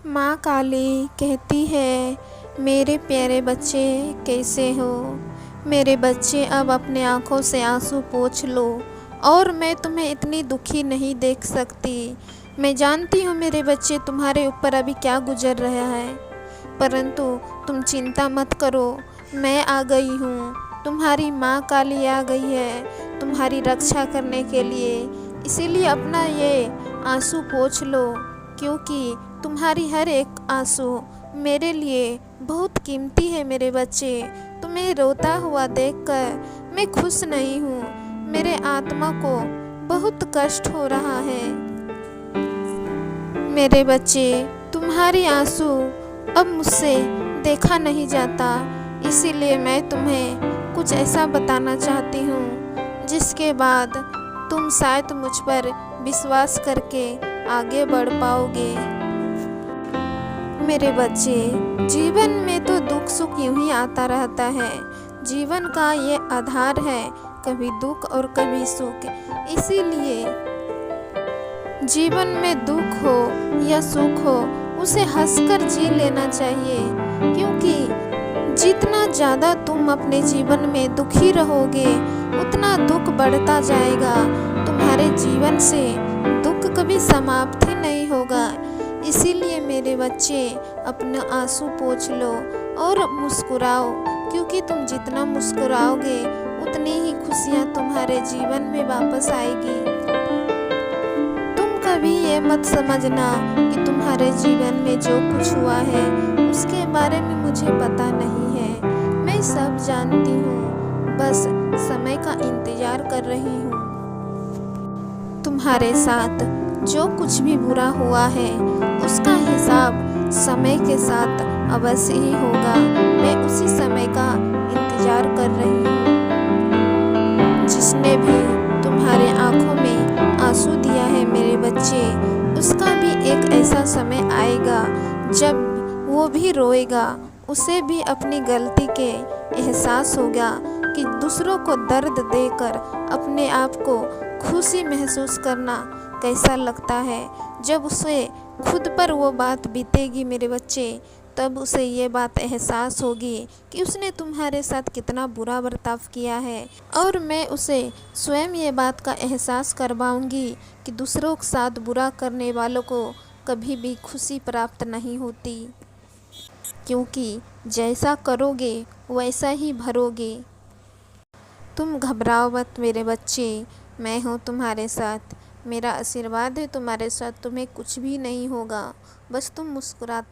माँ काली कहती है, मेरे प्यारे बच्चे कैसे हो। मेरे बच्चे अब अपने आँखों से आंसू पोंछ लो और मैं तुम्हें इतनी दुखी नहीं देख सकती। मैं जानती हूँ मेरे बच्चे तुम्हारे ऊपर अभी क्या गुजर रहा है, परंतु तुम चिंता मत करो। मैं आ गई हूँ, तुम्हारी माँ काली आ गई है तुम्हारी रक्षा करने के लिए। इसीलिए अपना ये आंसू पोंछ लो, क्योंकि तुम्हारी हर एक आंसू मेरे लिए बहुत कीमती है। मेरे बच्चे, तुम्हें रोता हुआ देखकर मैं खुश नहीं हूँ। मेरे आत्मा को बहुत कष्ट हो रहा है। मेरे बच्चे, तुम्हारी आंसू अब मुझसे देखा नहीं जाता, इसीलिए मैं तुम्हें कुछ ऐसा बताना चाहती हूँ जिसके बाद तुम शायद मुझ पर विश्वास करके आगे बढ़ पाओगे। मेरे बच्चे, जीवन में तो दुख सुख यूं ही आता रहता है। जीवन का ये आधार है, कभी दुख और कभी सुख। इसीलिए जीवन में दुख हो या सुख हो, उसे हंसकर जी लेना चाहिए, क्योंकि जितना ज़्यादा तुम अपने जीवन में दुखी रहोगे उतना दुख बढ़ता जाएगा। तुम्हारे जीवन से दुख कभी समाप्त ही नहीं होगा। इसीलिए मेरे बच्चे, अपना आंसू पोंछ लो और मुस्कुराओ, क्योंकि तुम जितना मुस्कुराओगे उतनी ही खुशियाँ तुम्हारे जीवन में वापस आएगी। तुम कभी ये मत समझना कि तुम्हारे जीवन में जो कुछ हुआ है उसके बारे में मुझे पता नहीं है। मैं सब जानती हूँ, बस समय का इंतजार कर रही हूँ। तुम्हारे साथ जो कुछ भी बुरा हुआ है उसका हिसाब समय के साथ अवश्य ही होगा। मैं उसी समय का इंतजार कर रही हूँ। जिसने भी तुम्हारे आंखों में आंसू दिया है मेरे बच्चे, उसका भी एक ऐसा समय आएगा जब वो भी रोएगा। उसे भी अपनी गलती के एहसास होगा कि दूसरों को दर्द देकर अपने आप को खुशी महसूस करना कैसा लगता है। जब उसे खुद पर वो बात बीतेगी मेरे बच्चे, तब उसे ये बात एहसास होगी कि उसने तुम्हारे साथ कितना बुरा बर्ताव किया है। और मैं उसे स्वयं ये बात का एहसास करवाऊंगी कि दूसरों के साथ बुरा करने वालों को कभी भी खुशी प्राप्त नहीं होती, क्योंकि जैसा करोगे वैसा ही भरोगे। तुम घबराओ मत मेरे बच्चे, मैं हूँ तुम्हारे साथ। मेरा आशीर्वाद है तुम्हारे साथ, तुम्हें कुछ भी नहीं होगा। बस तुम मुस्कुराते